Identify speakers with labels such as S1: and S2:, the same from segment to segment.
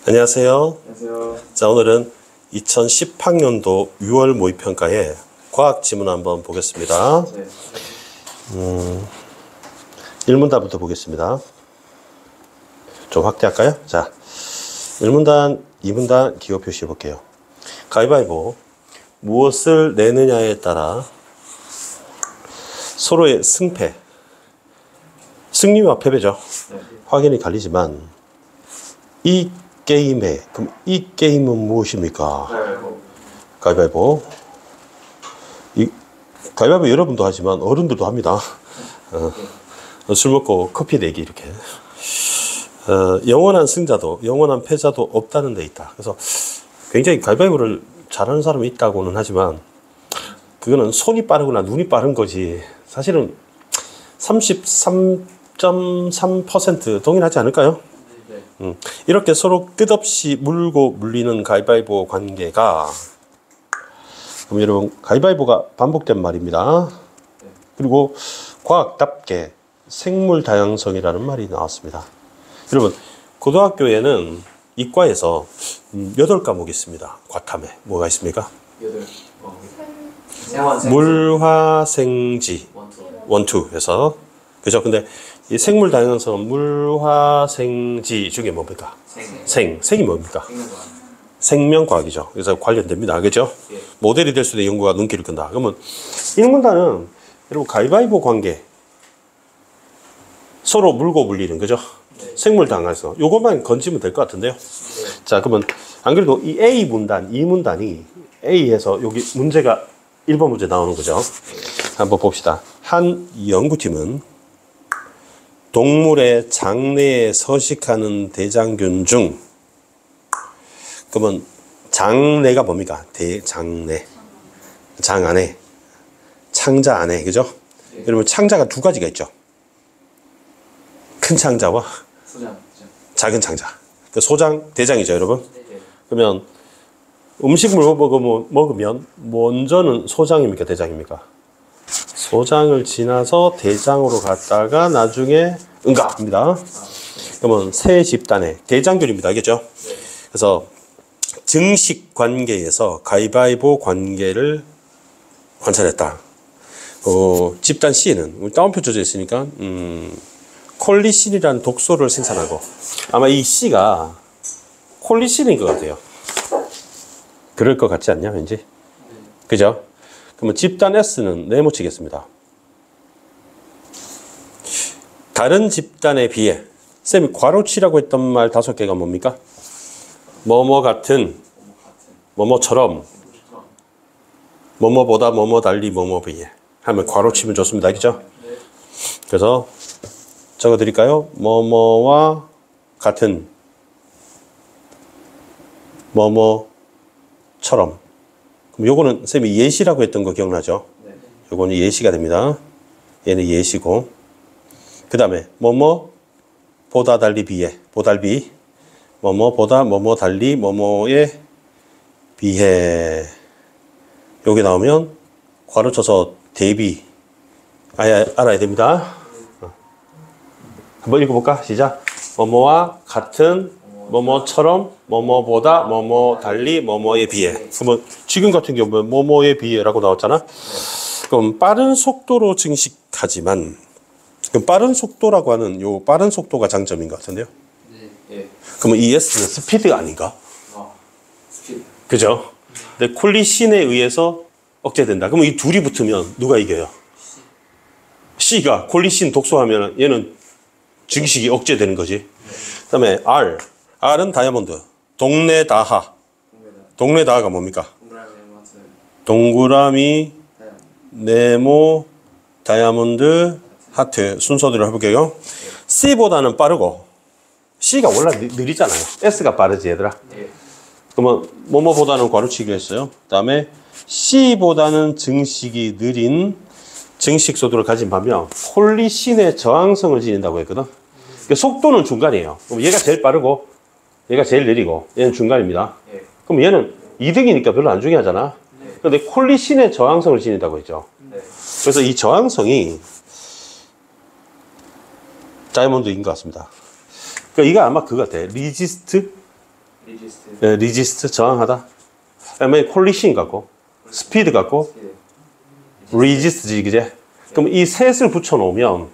S1: 안녕하세요.
S2: 안녕하세요.
S1: 자, 오늘은 2010학년도 6월 모의평가에 과학 지문 한번 보겠습니다.
S2: 네.
S1: 1문단부터 보겠습니다. 좀 확대할까요? 자, 1문단, 2문단 기호 표시해 볼게요. 가위바위보. 무엇을 내느냐에 따라 서로의 승패, 승리와 패배죠.
S2: 네.
S1: 확연히 갈리지만 이 게임에, 그럼 이 게임은 무엇입니까? 가위바위보. 이 가위바위보 여러분도 하지만 어른들도 합니다. 술 먹고 커피 내기 이렇게. 영원한 승자도 영원한 패자도 없다는 데 있다. 그래서 굉장히 가위바위보를 잘하는 사람이 있다고는 하지만 그거는 손이 빠르거나 눈이 빠른 거지 사실은 33.3% 동일하지 않을까요? 이렇게 서로 끝없이 물고 물리는 가위바위보 관계가, 그럼 여러분 가위바위보가 반복된 말입니다. 그리고 과학답게 생물 다양성이라는 말이 나왔습니다. 여러분 고등학교에는 이과에서 8과목이 있습니다. 과탐에 뭐가 있습니까? 물화생지 원투 해서, 그죠? 근데 이 생물 다양성 물화생지 중에 뭡니까? 생이 뭡니까? 생명과학이죠. 그래서 관련됩니다. 그죠?
S2: 예.
S1: 모델이 될 수도 연구가 눈길을 끈다. 그러면 1문단은 여러분 가위바위보 관계, 서로 물고 물리는, 그죠?
S2: 네.
S1: 생물 다양성 요것만 건지면 될 것 같은데요.
S2: 네.
S1: 자, 그러면 안 그래도 이 A 문단, 2문단이 A에서 여기 문제가 1번 문제 나오는 거죠. 한번 봅시다. 한 연구팀은 동물의 장내에 서식하는 대장균 중, 그러면 장내가 뭡니까? 대장내. 장 안에, 창자 안에, 그죠?
S2: 네.
S1: 여러분 창자가 두 가지가 있죠. 큰 창자와
S2: 소장.
S1: 작은 창자. 그 소장, 대장이죠, 여러분.
S2: 네.
S1: 그러면 음식물 먹으면 먼저는 소장입니까, 대장입니까? 소장을 지나서 대장으로 갔다가 나중에 응가합니다. 그러면 새 집단의 대장균입니다. 알겠죠?
S2: 네.
S1: 그래서 증식 관계에서 가위바위보 관계를 관찰했다. 집단 C는 따옴표 쳐져 있으니까 콜리신이라는 독소를 생산하고, 아마 이 C가 콜리신인 것 같아요. 그럴 것 같지 않냐, 왠지? 그죠? 그러면 집단 S는 네모치겠습니다. 다른 집단에 비해, 쌤이 괄호치라고 했던 말 5개가 뭡니까? 뭐뭐 같은, 뭐뭐처럼, 뭐뭐보다 뭐뭐 달리 뭐뭐 비해 하면 괄호치면 좋습니다. 알겠죠? 그래서 적어 드릴까요? 뭐뭐와 같은, 뭐뭐처럼. 그럼 요거는 쌤이 예시라고 했던 거 기억나죠?
S2: 네.
S1: 요거는 예시가 됩니다. 얘는 예시고, 그 다음에 뭐뭐보다 달리 비해, 보달비, 뭐뭐보다 뭐뭐 달리 뭐뭐에 비해. 요게 나오면 괄호 쳐서 대비 알아야 됩니다. 한번 읽어볼까? 시작. 뭐뭐와 같은, 뭐뭐처럼, 뭐뭐보다, 뭐뭐 달리, 뭐뭐에 비해. 그러면 지금 같은 경우는 뭐뭐에 비해라고 나왔잖아. 그럼 빠른 속도로 증식하지만, 그럼 빠른 속도라고 하는 요 빠른 속도가 장점인 것 같은데요.
S2: 네.
S1: 그러면 이 S는 스피드 아닌가?
S2: 스피드.
S1: 그죠? 근데 콜리신에 의해서 억제된다. 그러면 이 둘이 붙으면 누가 이겨요? C가 콜리신 독소하면 얘는 증식이 억제되는 거지. 그 다음에 R은 다이아몬드. 동네다하가 뭡니까? 동그라미, 네모, 다이아몬드, 하트. 순서대로 해볼게요. C보다는 빠르고, C가 원래 느리잖아요. S가 빠르지, 얘들아.
S2: 네.
S1: 그러면 뭐뭐보다는 괄호치기를 했어요. 그 다음에 C보다는 증식이 느린 증식 속도를 가진 반면 콜리신의 저항성을 지닌다고 했거든. 그러니까 속도는 중간이에요. 그럼 얘가 제일 빠르고 얘가 제일 느리고 얘는 중간입니다.
S2: 네.
S1: 그럼 얘는 2등이니까 별로 안 중요하잖아.
S2: 네.
S1: 근데 콜리신의 저항성을 지닌다고 했죠.
S2: 네.
S1: 그래서 이 저항성이 다이아몬드인 것 같습니다. 그러니까 이거 아마 그거 같아. 리지스트
S2: 리지스트.
S1: 리지스트 저항하다. 그다음에 콜리신 같고 스피드 같고
S2: 스피드.
S1: 리지스트지 그제? 그럼 이 셋을 붙여놓으면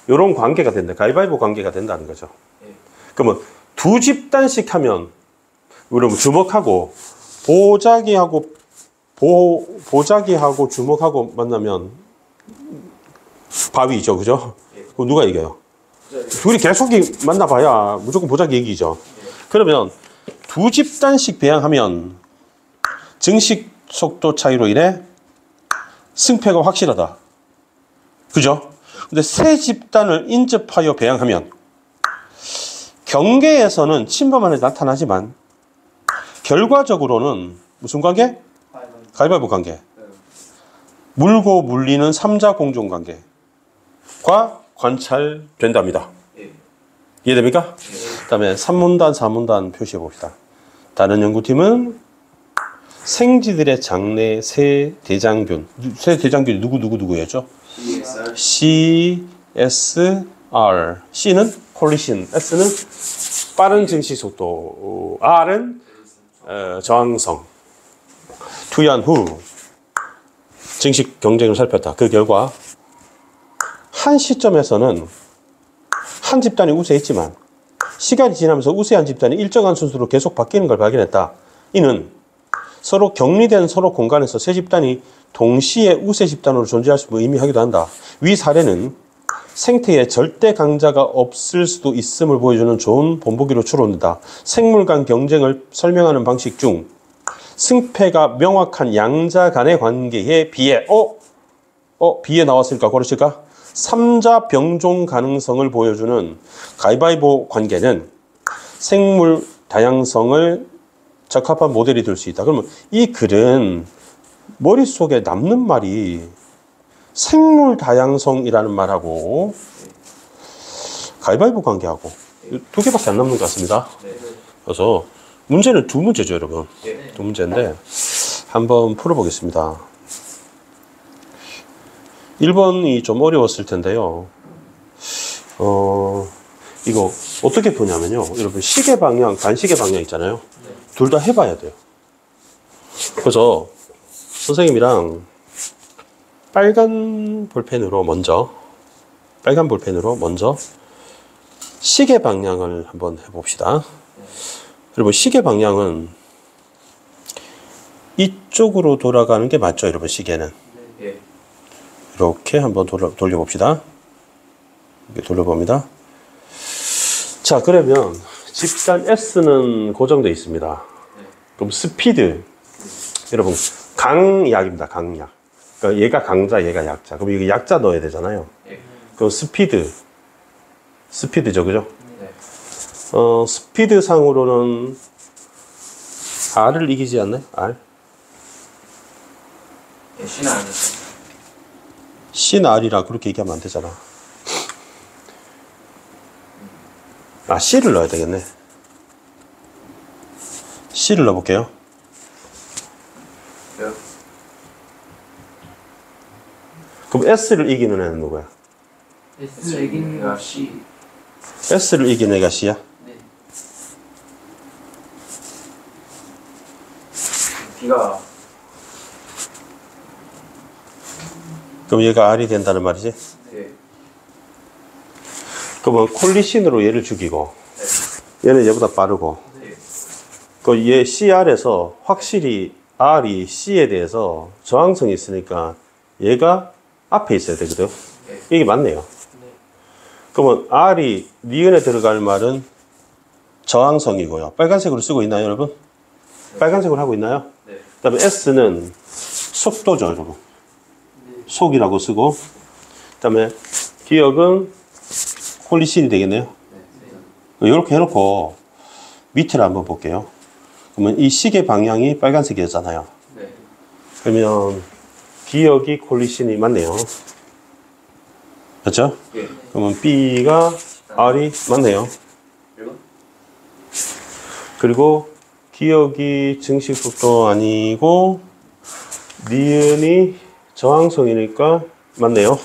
S1: 이런 관계가 된다. 가위바위보 관계가 된다는 거죠.
S2: 예.
S1: 그러면 두 집단씩 하면 여러분 주먹하고 보자기하고 주먹하고 만나면 바위죠, 그죠? 그럼 누가 이겨요? 둘이 계속 만나봐야 무조건 보자기 이기죠. 그러면 두 집단씩 배양하면 증식 속도 차이로 인해 승패가 확실하다. 그죠? 근데 세 집단을 인접하여 배양하면 경계에서는 침범안에 나타나지만 결과적으로는 무슨 관계? 가위바위보 관계. 물고 물리는 3자 공존 관계가 관찰된답니다.
S2: 예.
S1: 이해됩니까? 그 다음에 3문단, 4문단 표시해 봅시다. 다른 연구팀은 생쥐들의 장내 세 대장균. 세 대장균이 누구였죠? CSR. C는 콜리신, S는 빠른 증식 속도, R은 저항성. 투여한 후 증식 경쟁을 살폈다. 그 결과 한 시점에서는 한 집단이 우세했지만 시간이 지나면서 우세한 집단이 일정한 순서로 계속 바뀌는 걸 발견했다. 이는 서로 격리된 서로 공간에서 세 집단이 동시에 우세 집단으로 존재할 수 의미하기도 한다. 위 사례는 생태에 절대 강자가 없을 수도 있음을 보여주는 좋은 본보기로 추론된다. 생물 간 경쟁을 설명하는 방식 중 승패가 명확한 양자 간의 관계에 비해 비에 나왔을까 고르실까? 3자 병존 가능성을 보여주는 가위바위보 관계는 생물 다양성을 적합한 모델이 될 수 있다. 그러면 이 글은 머릿속에 남는 말이 생물 다양성이라는 말하고 가위바위보 관계하고 두 개밖에 안 남는 것 같습니다. 그래서 문제는 두 문제죠, 여러분. 두 문제인데 한번 풀어보겠습니다. 1번이 좀 어려웠을 텐데요. 이거 어떻게 푸냐면요. 여러분 시계 방향, 반시계 방향 있잖아요. 둘 다 해봐야 돼요. 그래서 선생님이랑 빨간 볼펜으로 먼저 시계 방향을 한번 해봅시다. 여러분 시계 방향은 이쪽으로 돌아가는 게 맞죠, 여러분 시계는. 이렇게 한번 돌려봅시다. 이렇게 돌려봅니다. 자, 그러면 집단 S는 고정되어 있습니다. 그럼 스피드, 여러분 강약입니다. 강약. 그러니까 얘가 강자, 얘가 약자. 그럼 이거 약자 넣어야 되잖아요. 그럼 스피드죠, 그죠? 스피드 상으로는 R을 이기지 않나요? R?
S2: C는 아니죠.
S1: C는 R이라 그렇게 얘기하면 안 되잖아. C를 넣어야 되겠네. C를 넣어볼게요. 그럼 S를 이기는 애는 누구야?
S2: S를 이기는 애가 C.
S1: S를 이기는 애가 C야?
S2: 네. B가
S1: 그럼 얘가 R이 된다는 말이지?
S2: 네.
S1: 그러면 콜리신으로 얘를 죽이고 얘는 얘보다 빠르고
S2: 네.
S1: 그 얘 CR에서 확실히 R이 C에 대해서 저항성이 있으니까 얘가 앞에 있어야 되거든. 이게 맞네요. 그러면 R이 니은에 들어갈 말은 저항성이고요. 빨간색으로 쓰고 있나요, 여러분? 빨간색으로 하고 있나요?
S2: 네.
S1: 그 다음에 S는 속도죠, 여러분. 속이라고 쓰고, 그 다음에 기억은 콜리신이 되겠네요. 이렇게 해놓고 밑을 한번 볼게요. 그러면 이 시계 방향이 빨간색이었잖아요.
S2: 네.
S1: 그러면 기억이 콜리신이 맞네요. 그렇죠?
S2: 예.
S1: 그러면 B가 R이 맞네요. 그리고 기억이 증식 속도 아니고 니은이 저항성이니까 맞네요.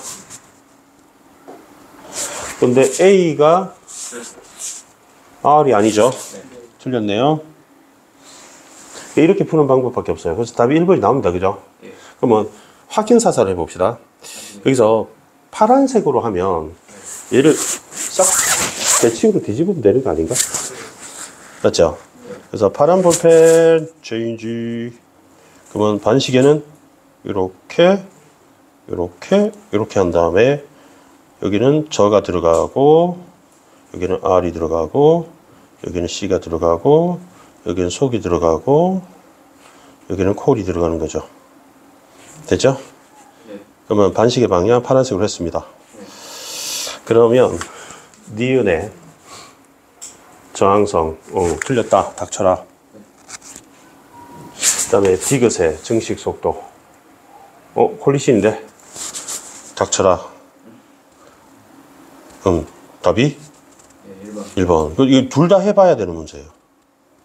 S1: 근데 A가 R이 아니죠. 틀렸네요. 이렇게 푸는 방법밖에 없어요. 그래서 답이 1번이 나옵니다. 그죠?
S2: 예.
S1: 그러면 확인 사살을 해봅시다. 여기서 파란색으로 하면 얘를 싹 대칭으로 뒤집으면 되는 거 아닌가? 맞죠? 그래서 파란 볼펜 체인지. 그러면 반시계는 이렇게 한 다음에 여기는 저가 들어가고 여기는 R이 들어가고 여기는 C가 들어가고 여기는 속이 들어가고 여기는 콜이 들어가는 거죠. 됐죠?
S2: 네.
S1: 그러면 반시계 방향 파란색으로 했습니다.
S2: 네.
S1: 그러면 니은의 저항성 틀렸다. 닥쳐라. 그 다음에 디귿의 증식 속도 콜리신인데 닥쳐라. 답이
S2: 예,
S1: 1번. 이거 둘 다 해봐야 되는 문제예요.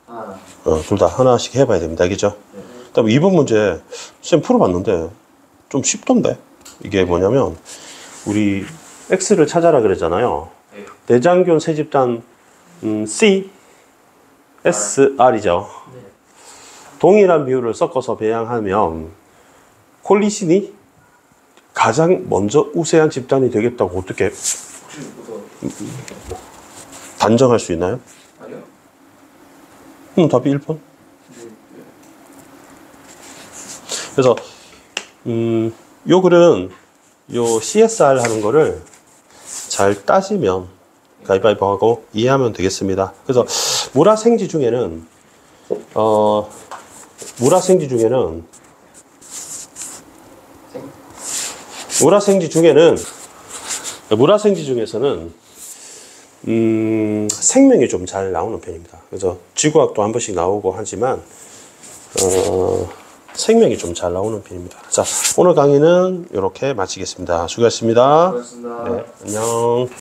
S2: 하나.
S1: 둘 다 하나씩 해봐야 됩니다. 알겠죠?
S2: 네.
S1: 그 다음에 2번 문제 쌤 풀어봤는데 좀 쉽던데. 이게 뭐냐면 우리 X를 찾아라 그랬잖아요.
S2: 예.
S1: 대장균 세집단 C, S, R이죠.
S2: 네.
S1: 동일한 비율을 섞어서 배양하면 콜리신이 가장 먼저 우세한 집단이 되겠다고 어떻게
S2: 혹시
S1: 단정할 수 있나요?
S2: 아니요?
S1: 답이 1번. 그래서 요 글은 요 CSR 하는 거를 잘 따지면 가위바위보 하고 이해하면 되겠습니다. 그래서 물화생지 중에는 물화생지 중에서는 생명이 좀 잘 나오는 편입니다. 그래서 지구학도 한 번씩 나오고 하지만 생명이 좀 잘 나오는 편입니다. 자, 오늘 강의는 이렇게 마치겠습니다. 수고하셨습니다.
S2: 고맙습니다.
S1: 네, 안녕.